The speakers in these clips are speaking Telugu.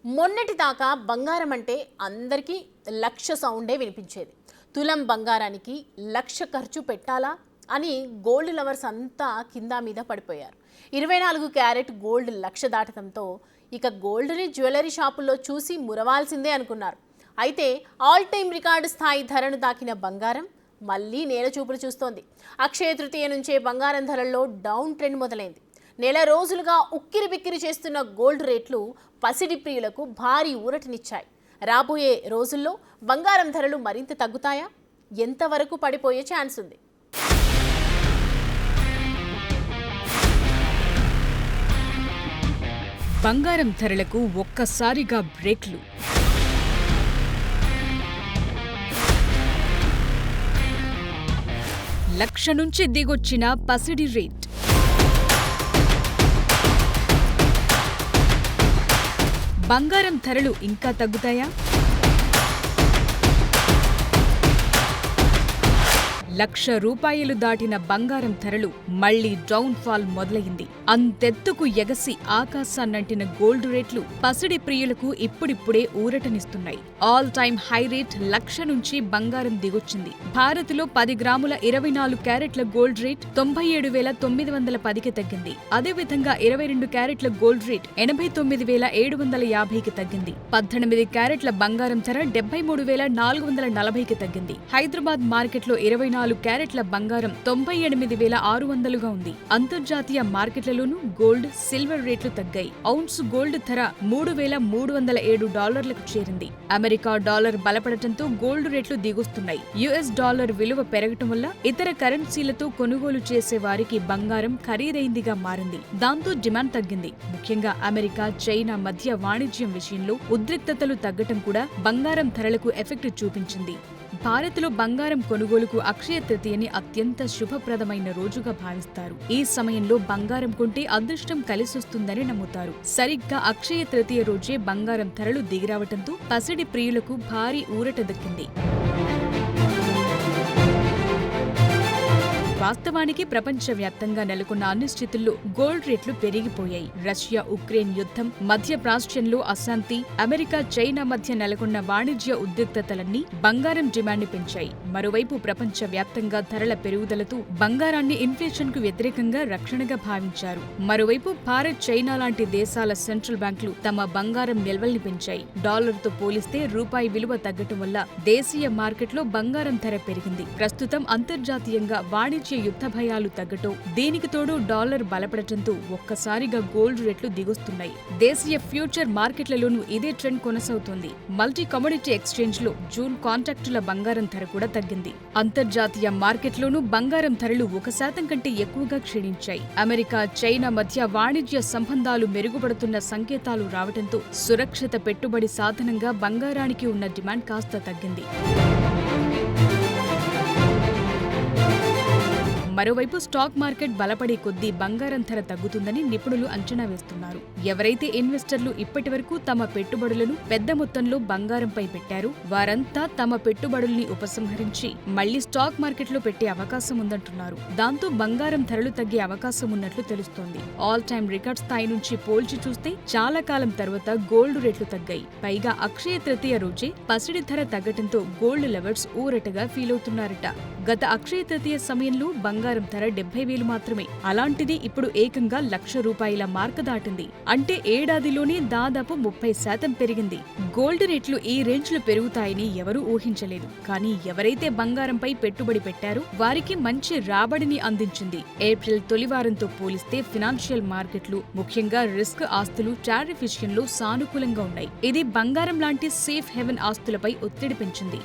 మొన్నటి దాకా బంగారం అంటే అందరికీ లక్ష సౌండే వినిపించేది. తులం బంగారానికి లక్ష ఖర్చు పెట్టాలా అని గోల్డ్ లవర్స్ అంతా కింద మీద పడిపోయారు. 24 క్యారెట్ గోల్డ్ లక్ష దాటడంతో ఇక గోల్డ్ని జ్యువెలరీ షాపుల్లో చూసి మురవాల్సిందే అనుకున్నారు. అయితే ఆల్ టైమ్ రికార్డు స్థాయి ధరను దాకిన బంగారం మళ్ళీ నేల చూపులు చూస్తోంది. అక్షయ తృతీయ నుంచే బంగారం ధరల్లో డౌన్ ట్రెండ్ మొదలైంది. నెల రోజులుగా ఉక్కిరి బిక్కిరి చేస్తున్న గోల్డ్ రేట్లు పసిడి ప్రియులకు భారీ ఊరటనిచ్చాయి. రాబోయే రోజుల్లో బంగారం ధరలు మరింత తగ్గుతాయా? ఎంతవరకు పడిపోయే ఛాన్స్ ఉంది? బంగారం ధరలకు ఒక్కసారిగా బ్రేక్లు. లక్ష నుంచి దిగొచ్చిన పసిడి రేట్. బంగారం ధరలు ఇంకా తగ్గుతాయా? ₹1,00,000 దాటిన బంగారం ధరలు మళ్లీ డౌన్ ఫాల్ మొదలైంది. అంతెత్తుకు ఎగసి ఆకాశాన్నంటిన గోల్డ్ రేట్లు పసిడి ప్రియులకు ఇప్పుడిప్పుడే ఊరటనిస్తున్నాయి. ఆల్ టైమ్ హై రేట్ 1,00,000 నుంచి బంగారం దిగొచ్చింది. భారత్లో 10 గ్రాముల 24 క్యారెట్ల గోల్డ్ రేట్ 97,910కి తగ్గింది. అదేవిధంగా 22 క్యారెట్ల గోల్డ్ రేట్ 89,750కి తగ్గింది. 18 క్యారెట్ల బంగారం ధర 73,440కి తగ్గింది. హైదరాబాద్ మార్కెట్లో 24 క్యారెట్ల బంగారం 98,600గా ఉంది. అంతర్జాతీయ మార్కెట్లలోనూ గోల్డ్, సిల్వర్ రేట్లు తగ్గాయి. ఔన్స్ గోల్డ్ ధర $3,307లకు చేరింది. అమెరికా డాలర్ బలపడటంతో గోల్డ్ రేట్లు దిగుస్తున్నాయి. యుఎస్ డాలర్ విలువ పెరగటం వల్ల ఇతర కరెన్సీలతో కొనుగోలు చేసే వారికి బంగారం ఖరీదైందిగా మారింది. దాంతో డిమాండ్ తగ్గింది. ముఖ్యంగా అమెరికా, చైనా మధ్య వాణిజ్యం విషయంలో ఉద్రిక్తతలు తగ్గటం కూడా బంగారం ధరలకు ఎఫెక్ట్ చూపించింది. భారత్లో బంగారం కొనుగోలుకు అక్షయ తృతీయని అత్యంత శుభప్రదమైన రోజుగా భావిస్తారు. ఈ సమయంలో బంగారం కొంటే అదృష్టం కలిసొస్తుందని నమ్ముతారు. సరిగ్గా అక్షయ తృతీయ రోజే బంగారం ధరలు దిగిరావటంతో పసిడి ప్రియులకు భారీ ఊరట దక్కింది. వాస్తవానికి ప్రపంచవ్యాప్తంగా నెలకొన్న అనిశ్చితుల్లో గోల్డ్ రేట్లు పెరిగిపోయాయి. రష్యా ఉక్రెయిన్ యుద్ధం, మధ్య ప్రాచ్యంలో అశాంతి, అమెరికా చైనా మధ్య నెలకొన్న వాణిజ్య ఉద్రిక్తతలన్నీ బంగారం డిమాండ్ని పెంచాయి. మరోవైపు ప్రపంచవ్యాప్తంగా ధరల పెరుగుదలతో బంగారాన్ని ఇన్ఫ్లేషన్ కు వ్యతిరేకంగా రక్షణగా భావించారు. మరోవైపు భారత్, చైనా లాంటి దేశాల సెంట్రల్ బ్యాంకులు తమ బంగారం నిల్వల్ని పెంచాయి. డాలర్తో పోలిస్తే రూపాయి విలువ తగ్గటం వల్ల దేశీయ మార్కెట్లో బంగారం ధర పెరిగింది. ప్రస్తుతం అంతర్జాతీయంగా వాణిజ్య యుద్ధ భయాలు తగ్గటం, దీనికి తోడు డాలర్ బలపడటంతో ఒక్కసారిగా గోల్డ్ రేట్లు దిగొస్తున్నాయి. దేశీయ ఫ్యూచర్ మార్కెట్లలోనూ ఇదే ట్రెండ్ కొనసాగుతోంది. మల్టీ కమోడిటీ ఎక్స్చేంజ్ లో జూన్ కాంట్రాక్టుల బంగారం ధర కూడా తగ్గింది. అంతర్జాతీయ మార్కెట్లోనూ బంగారం ధరలు 1% కంటే ఎక్కువగా క్షీణించాయి. అమెరికా, చైనా మధ్య వాణిజ్య సంబంధాలు మెరుగుపడుతున్న సంకేతాలు రావడంతో సురక్షిత పెట్టుబడి సాధనంగా బంగారానికి ఉన్న డిమాండ్ కాస్త తగ్గింది. మరోవైపు స్టాక్ మార్కెట్ బలపడే కొద్దీ బంగారం ధర తగ్గుతుందని నిపుణులు అంచనా వేస్తున్నారు. ఎవరైతే ఇన్వెస్టర్లు ఇప్పటివరకు తమ పెట్టుబడులను పెద్ద మొత్తంలో బంగారంపై పెట్టారో వారంతా తమ పెట్టుబడుల్ని ఉపసంహరించి మళ్లీ స్టాక్ మార్కెట్లో పెట్టే అవకాశం ఉందంటున్నారు. దాంతో బంగారం ధరలు తగ్గే అవకాశం ఉన్నట్లు తెలుస్తోంది. ఆల్ టైమ్ రికార్డ్ స్థాయి నుంచి పోల్చి చూస్తే చాలా కాలం తర్వాత గోల్డ్ రేట్లు తగ్గాయి. పైగా అక్షయ తృతీయ రోజే పసిడి ధర తగ్గటంతో గోల్డ్ లవర్స్ ఊరటగా ఫీల్ అవుతున్నారట. గత అక్షయ తృతీయ సమయంలో బంగారం ధర 70,000 మాత్రమే. అలాంటిది ఇప్పుడు ఏకంగా ₹1,00,000 మార్క దాటింది. అంటే ఏడాదిలోనే దాదాపు 30% పెరిగింది. గోల్డ్ రేట్లు ఈ రేంజ్ లో పెరుగుతాయని ఎవరూ ఊహించలేదు. కానీ ఎవరైతే బంగారంపై పెట్టుబడి పెట్టారో వారికి మంచి రాబడిని అందించింది. ఏప్రిల్ తొలివారంతో పోలిస్తే ఫినాన్షియల్ మార్కెట్లు, ముఖ్యంగా రిస్క్ ఆస్తులు టారిఫ్ విషయంలో సానుకూలంగా ఉన్నాయి. ఇది బంగారం లాంటి సేఫ్ హెవెన్ ఆస్తులపై ఒత్తిడి పెంచింది.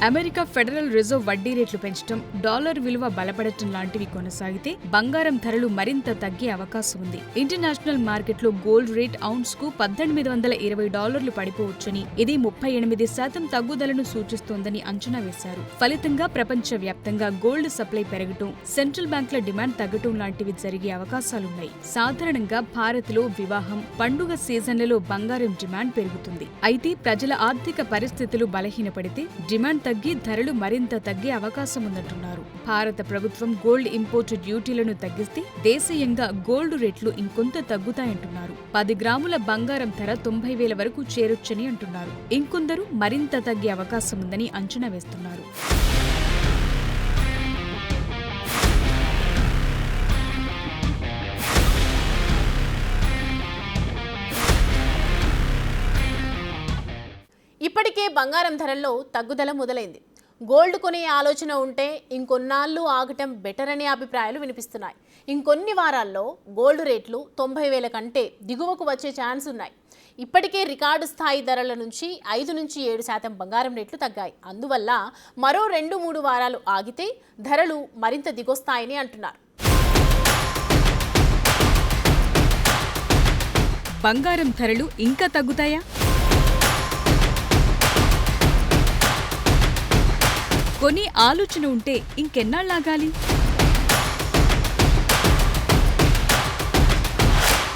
అమెరికా ఫెడరల్ రిజర్వ్ వడ్డీ రేట్లు పెంచడం, డాలర్ విలువ బలపడటం లాంటివి కొనసాగితే బంగారం ధరలు మరింత తగ్గే అవకాశం ఉంది. ఇంటర్నేషనల్ మార్కెట్లో గోల్డ్ రేట్ ఔన్స్ కు $1,820 పడిపోవచ్చని, ఇది 38% తగ్గుదలను సూచిస్తోందని అంచనా వేశారు. ఫలితంగా ప్రపంచవ్యాప్తంగా గోల్డ్ సప్లై పెరగటం, సెంట్రల్ బ్యాంకుల డిమాండ్ తగ్గటం లాంటివి జరిగే అవకాశాలున్నాయి. సాధారణంగా భారత్లో వివాహం, పండుగ సీజన్లలో బంగారం డిమాండ్ పెరుగుతుంది. అయితే ప్రజల ఆర్థిక పరిస్థితులు బలహీనపడితే డిమాండ్ తగ్గి ధరలు మరింత తగ్గే అవకాశం ఉందంటున్నారు. భారత ప్రభుత్వం గోల్డ్ ఇంపోర్ట్ డ్యూటీలను తగ్గిస్తే దేశీయంగా గోల్డ్ రేట్లు ఇంకొంత తగ్గుతాయంటున్నారు. 10 గ్రాముల బంగారం ధర 90,000 వరకు చేరొచ్చని అంటున్నారు. ఇంకొందరు మరింత తగ్గే అవకాశం ఉందని అంచనా వేస్తున్నారు. ఇప్పటికే బంగారం ధరల్లో తగ్గుదల మొదలైంది. గోల్డ్ కొనే ఆలోచన ఉంటే ఇంకొన్నాళ్ళు ఆగటం బెటర్ అనే అభిప్రాయాలు వినిపిస్తున్నాయి. ఇంకొన్ని వారాల్లో గోల్డ్ రేట్లు 90,000 కంటే దిగువకు వచ్చే ఛాన్స్ ఉన్నాయి. ఇప్పటికే రికార్డు స్థాయి ధరల నుంచి 5-7% బంగారం రేట్లు తగ్గాయి. అందువల్ల మరో 2-3 వారాలు ఆగితే ధరలు మరింత దిగొస్తాయని అంటున్నారు. బంగారం ధరలు ఇంకా తగ్గుతాయా? కొని ఆలోచన ఉంటే ఇంకెన్నాళ్ళాగాలి?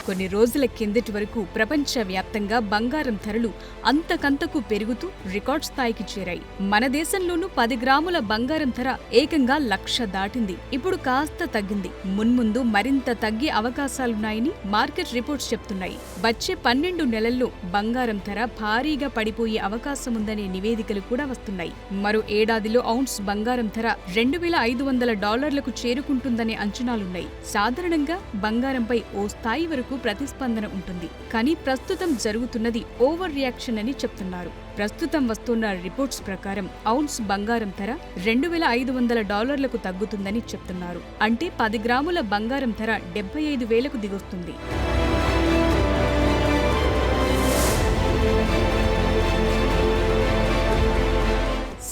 కొన్ని రోజుల కిందటి వరకు ప్రపంచవ్యాప్తంగా బంగారం ధరలు అంతకంతకు పెరుగుతూ రికార్డ్ స్థాయికి చేరాయి. మన దేశంలోనూ 10 గ్రాముల బంగారం ధర ఏకంగా 1,00,000 దాటింది. ఇప్పుడు కాస్త తగ్గింది. మున్ముందు మరింత తగ్గే అవకాశాలున్నాయని మార్కెట్ రిపోర్ట్స్ చెప్తున్నాయి. వచ్చే 12 నెలల్లో బంగారం ధర భారీగా పడిపోయే అవకాశం ఉందనే నివేదికలు కూడా వస్తున్నాయి. మరో ఏడాదిలో ఔన్స్ బంగారం ధర $2,500 చేరుకుంటుందనే అంచనాలున్నాయి. సాధారణంగా బంగారంపై ఓ స్థాయి వరకు ప్రతిస్పందన ఉంటుంది. కానీ ప్రస్తుతం జరుగుతున్నది ఓవర్ రియాక్షన్ అని చెప్తున్నారు. ప్రస్తుతం వస్తున్న రిపోర్ట్స్ ప్రకారం ఔన్స్ బంగారం ధర $2,500 తగ్గుతుందని చెప్తున్నారు. అంటే 10 గ్రాముల బంగారం ధర 75,000కు దిగొస్తుంది.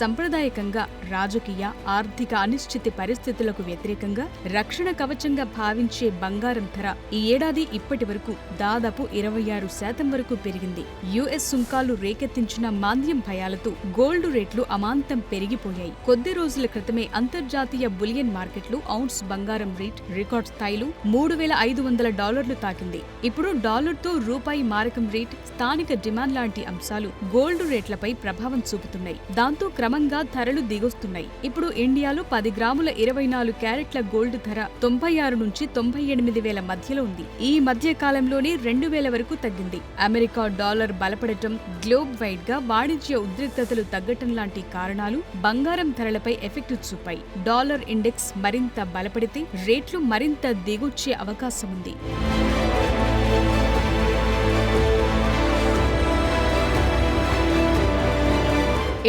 సంప్రదాయకంగా రాజకీయ, ఆర్థిక అనిశ్చితి పరిస్థితులకు వ్యతిరేకంగా రక్షణ కవచంగా భావించే బంగారం ధర ఈ ఏడాది ఇప్పటి వరకు దాదాపు 26% వరకు పెరిగింది. యుఎస్ సుంకాలు రేకెత్తించిన మాంద్యం భయాలతో గోల్డ్ రేట్లు అమాంతం పెరిగిపోయాయి. కొద్ది రోజుల క్రితమే అంతర్జాతీయ బులియన్ మార్కెట్లు ఔన్స్ బంగారం రేట్ రికార్డ్ స్థాయిలో $3,500 తాకింది. ఇప్పుడు డాలర్తో రూపాయి మారకం రేట్, స్థానిక డిమాండ్ లాంటి అంశాలు గోల్డ్ రేట్లపై ప్రభావం చూపుతున్నాయి. దాంతో క్రమంగా ధరలు దిగొస్తున్నాయి. ఇప్పుడు ఇండియాలో 10 గ్రాముల 24 క్యారెట్ల గోల్డ్ ధర 96,000-98,000 మధ్యలో ఉంది. ఈ మధ్య కాలంలోనే 2,000 వరకు తగ్గింది. అమెరికా డాలర్ బలపడటం, గ్లోబ్ వైడ్ గా వాణిజ్య ఉద్రిక్తతలు తగ్గటం లాంటి కారణాలు బంగారం ధరలపై ఎఫెక్ట్ చూపాయి. డాలర్ ఇండెక్స్ మరింత బలపడితే రేట్లు మరింత దిగొచ్చే అవకాశం ఉంది.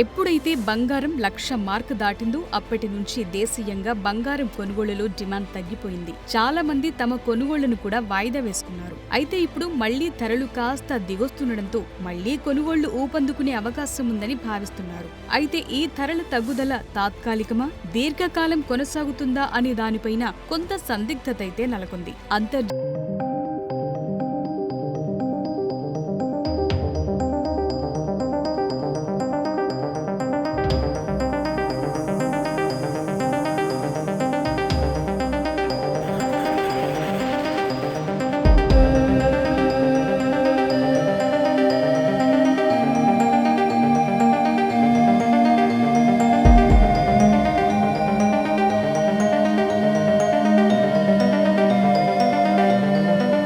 ఎప్పుడైతే బంగారం 1,00,000 మార్క్ దాటిందో అప్పటి నుంచి దేశీయంగా బంగారం కొనుగోళ్లలో డిమాండ్ తగ్గిపోయింది. చాలా మంది తమ కొనుగోళ్లను కూడా వాయిదా వేసుకున్నారు. అయితే ఇప్పుడు మళ్లీ ధరలు కాస్త దిగొస్తుండటంతో మళ్లీ కొనుగోళ్లు ఊపందుకునే అవకాశం ఉందని భావిస్తున్నారు. అయితే ఈ ధరల తగ్గుదల తాత్కాలికమా, దీర్ఘకాలం కొనసాగుతుందా అనే దానిపైన కొంత సందిగ్ధత అయితే నెలకొంది.